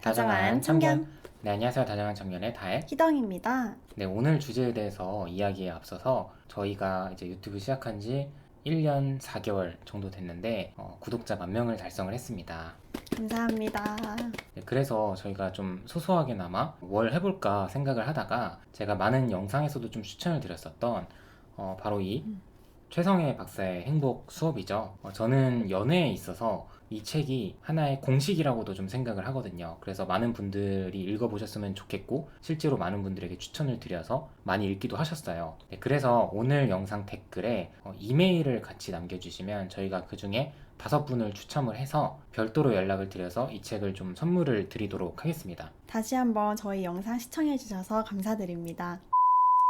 다정한 청년. 네, 안녕하세요. 다정한 청년의 다혜. 희덩입니다. 네, 오늘 주제에 대해서 이야기에 앞서서 저희가 이제 유튜브 시작한 지 1년 4개월 정도 됐는데 구독자 10,000명을 달성을 했습니다. 감사합니다. 네, 그래서 저희가 좀 소소하게나마 뭘 해볼까 생각을 하다가 제가 많은 영상에서도 좀 추천을 드렸었던 바로 이 최성애 박사의 행복 수업이죠. 저는 연애에 있어서 이 책이 하나의 공식이라고도 좀 생각을 하거든요. 그래서 많은 분들이 읽어보셨으면 좋겠고 실제로 많은 분들에게 추천을 드려서 많이 읽기도 하셨어요. 네, 그래서 오늘 영상 댓글에 이메일을 같이 남겨주시면 저희가 그 중에 5분을 추첨을 해서 별도로 연락을 드려서 이 책을 좀 선물을 드리도록 하겠습니다. 다시 한번 저희 영상 시청해주셔서 감사드립니다.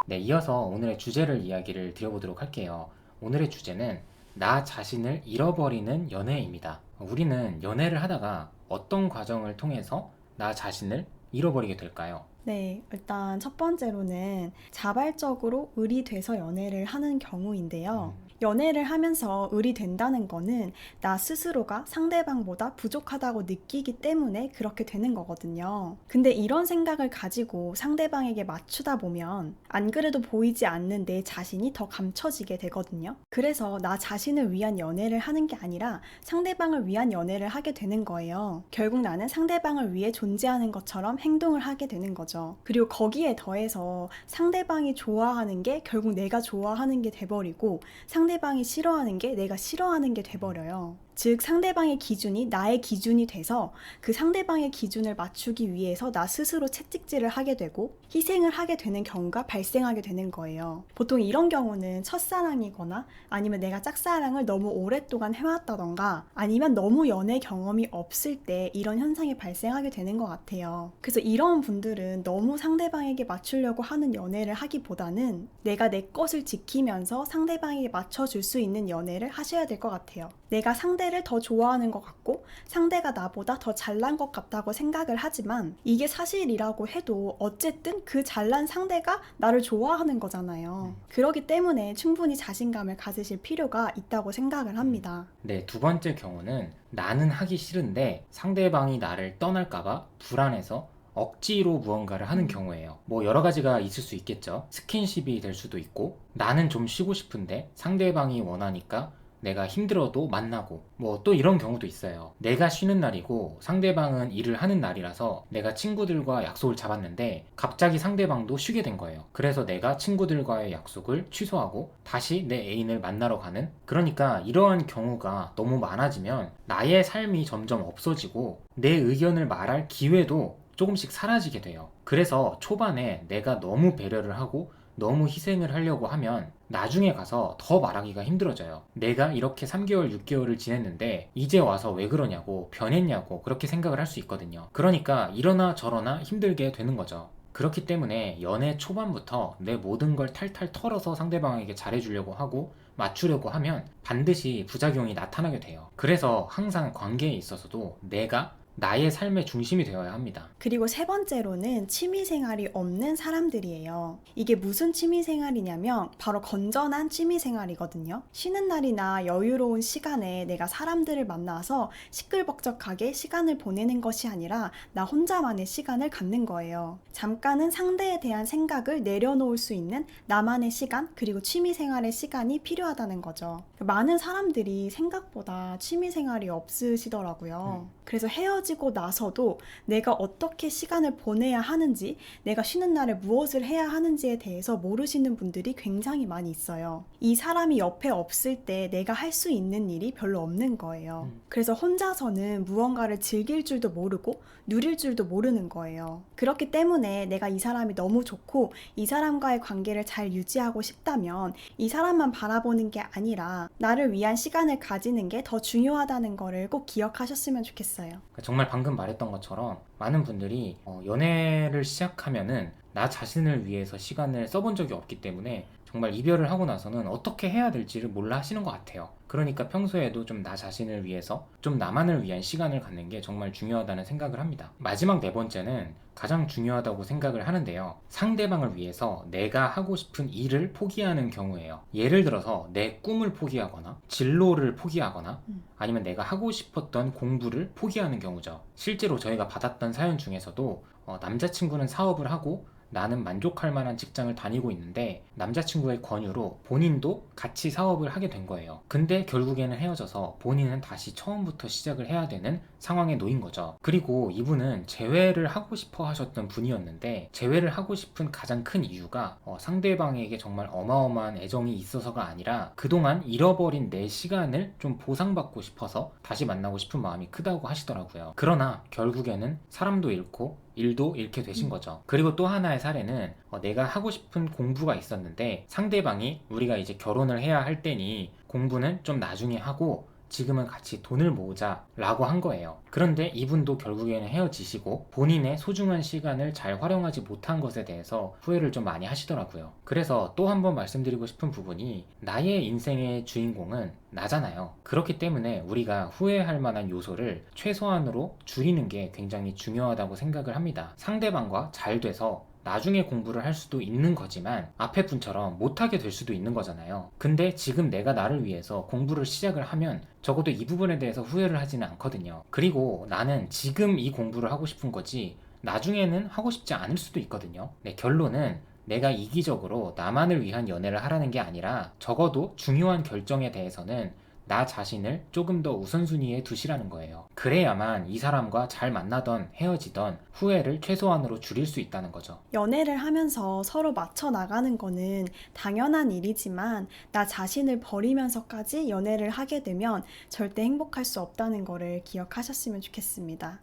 네, 이어서 오늘의 주제를 이야기를 드려보도록 할게요. 오늘의 주제는 나 자신을 잃어버리는 연애입니다. 우리는 연애를 하다가 어떤 과정을 통해서 나 자신을 잃어버리게 될까요? 네, 일단 첫 번째로는 자발적으로 의리돼서 연애를 하는 경우인데요. 연애를 하면서 의리된다는 거는 나 스스로가 상대방보다 부족하다고 느끼기 때문에 그렇게 되는 거거든요. 근데 이런 생각을 가지고 상대방에게 맞추다 보면 안 그래도 보이지 않는 내 자신이 더 감춰지게 되거든요. 그래서 나 자신을 위한 연애를 하는 게 아니라 상대방을 위한 연애를 하게 되는 거예요. 결국 나는 상대방을 위해 존재하는 것처럼 행동을 하게 되는 거죠. 그리고 거기에 더해서 상대방이 좋아하는 게 결국 내가 좋아하는 게 돼버리고 상대방이 싫어하는 게 내가 싫어하는 게 돼버려요. 즉 상대방의 기준이 나의 기준이 돼서 그 상대방의 기준을 맞추기 위해서 나 스스로 채찍질을 하게 되고 희생을 하게 되는 경우가 발생하게 되는 거예요. 보통 이런 경우는 첫사랑이거나 아니면 내가 짝사랑을 너무 오랫동안 해왔다던가 아니면 너무 연애 경험이 없을 때 이런 현상이 발생하게 되는 것 같아요. 그래서 이런 분들은 너무 상대방에게 맞추려고 하는 연애를 하기보다는 내가 내 것을 지키면서 상대방에게 맞춰줄 수 있는 연애를 하셔야 될 것 같아요. 내가 상대를 더 좋아하는 것 같고 상대가 나보다 더 잘난 것 같다고 생각을 하지만 이게 사실이라고 해도 어쨌든 그 잘난 상대가 나를 좋아하는 거잖아요. 그렇기 때문에 충분히 자신감을 가지실 필요가 있다고 생각을 합니다. 네, 두 번째 경우는 나는 하기 싫은데 상대방이 나를 떠날까봐 불안해서 억지로 무언가를 하는 경우예요. 뭐 여러 가지가 있을 수 있겠죠. 스킨십이 될 수도 있고 나는 좀 쉬고 싶은데 상대방이 원하니까 내가 힘들어도 만나고 뭐 또 이런 경우도 있어요. 내가 쉬는 날이고 상대방은 일을 하는 날이라서 내가 친구들과 약속을 잡았는데 갑자기 상대방도 쉬게 된 거예요. 그래서 내가 친구들과의 약속을 취소하고 다시 내 애인을 만나러 가는, 그러니까 이러한 경우가 너무 많아지면 나의 삶이 점점 없어지고 내 의견을 말할 기회도 조금씩 사라지게 돼요. 그래서 초반에 내가 너무 배려를 하고 너무 희생을 하려고 하면 나중에 가서 더 말하기가 힘들어져요. 내가 이렇게 3개월, 6개월을 지냈는데 이제 와서 왜 그러냐고, 변했냐고 그렇게 생각을 할 수 있거든요. 그러니까 이러나 저러나 힘들게 되는 거죠. 그렇기 때문에 연애 초반부터 내 모든 걸 탈탈 털어서 상대방에게 잘해주려고 하고 맞추려고 하면 반드시 부작용이 나타나게 돼요. 그래서 항상 관계에 있어서도 내가 나의 삶의 중심이 되어야 합니다. 그리고 세 번째로는 취미생활이 없는 사람들이에요. 이게 무슨 취미생활이냐면 바로 건전한 취미생활이거든요. 쉬는 날이나 여유로운 시간에 내가 사람들을 만나서 시끌벅적하게 시간을 보내는 것이 아니라 나 혼자만의 시간을 갖는 거예요. 잠깐은 상대에 대한 생각을 내려놓을 수 있는 나만의 시간, 그리고 취미생활의 시간이 필요하다는 거죠. 많은 사람들이 생각보다 취미생활이 없으시더라고요. 그래서 헤어지고 나서도 내가 어떻게 시간을 보내야 하는지, 내가 쉬는 날에 무엇을 해야 하는지에 대해서 모르시는 분들이 굉장히 많이 있어요. 이 사람이 옆에 없을 때 내가 할 수 있는 일이 별로 없는 거예요. 그래서 혼자서는 무언가를 즐길 줄도 모르고 누릴 줄도 모르는 거예요. 그렇기 때문에 내가 이 사람이 너무 좋고 이 사람과의 관계를 잘 유지하고 싶다면 이 사람만 바라보는 게 아니라 나를 위한 시간을 가지는 게 더 중요하다는 거를 꼭 기억하셨으면 좋겠어요. 정말 방금 말했던 것처럼 많은 분들이 연애를 시작하면은 나 자신을 위해서 시간을 써본 적이 없기 때문에 정말 이별을 하고 나서는 어떻게 해야 될지를 몰라 하시는 것 같아요. 그러니까 평소에도 좀 나 자신을 위해서, 좀 나만을 위한 시간을 갖는 게 정말 중요하다는 생각을 합니다. 마지막 네 번째는 가장 중요하다고 생각을 하는데요. 상대방을 위해서 내가 하고 싶은 일을 포기하는 경우예요. 예를 들어서 내 꿈을 포기하거나 진로를 포기하거나 아니면 내가 하고 싶었던 공부를 포기하는 경우죠. 실제로 저희가 받았던 사연 중에서도 남자친구는 사업을 하고 나는 만족할 만한 직장을 다니고 있는데 남자친구의 권유로 본인도 같이 사업을 하게 된 거예요. 근데 결국에는 헤어져서 본인은 다시 처음부터 시작을 해야 되는 상황에 놓인 거죠. 그리고 이분은 재회를 하고 싶어 하셨던 분이었는데 재회를 하고 싶은 가장 큰 이유가 상대방에게 정말 어마어마한 애정이 있어서가 아니라 그동안 잃어버린 내 시간을 좀 보상받고 싶어서 다시 만나고 싶은 마음이 크다고 하시더라고요. 그러나 결국에는 사람도 잃고 일도 잃게 되신 거죠. 그리고 또 하나의 사례는 내가 하고 싶은 공부가 있었는데 상대방이 우리가 이제 결혼을 해야 할 때니 공부는 좀 나중에 하고 지금은 같이 돈을 모으자 라고 한 거예요. 그런데 이분도 결국에는 헤어지시고 본인의 소중한 시간을 잘 활용하지 못한 것에 대해서 후회를 좀 많이 하시더라고요. 그래서 또 한 번 말씀드리고 싶은 부분이 나의 인생의 주인공은 나잖아요. 그렇기 때문에 우리가 후회할 만한 요소를 최소한으로 줄이는 게 굉장히 중요하다고 생각을 합니다. 상대방과 잘 돼서 나중에 공부를 할 수도 있는 거지만 앞에 분처럼 못하게 될 수도 있는 거잖아요. 근데 지금 내가 나를 위해서 공부를 시작을 하면 적어도 이 부분에 대해서 후회를 하지는 않거든요. 그리고 나는 지금 이 공부를 하고 싶은 거지 나중에는 하고 싶지 않을 수도 있거든요. 네, 결론은 내가 이기적으로 나만을 위한 연애를 하라는 게 아니라 적어도 중요한 결정에 대해서는 나 자신을 조금 더 우선순위에 두시라는 거예요. 그래야만 이 사람과 잘 만나던 헤어지던 후회를 최소한으로 줄일 수 있다는 거죠. 연애를 하면서 서로 맞춰 나가는 거는 당연한 일이지만 나 자신을 버리면서까지 연애를 하게 되면 절대 행복할 수 없다는 거를 기억하셨으면 좋겠습니다.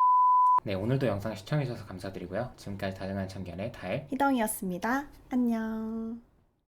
네, 오늘도 영상 시청해주셔서 감사드리고요. 지금까지 다정한 참견의 다혜 희덩이었습니다. 안녕.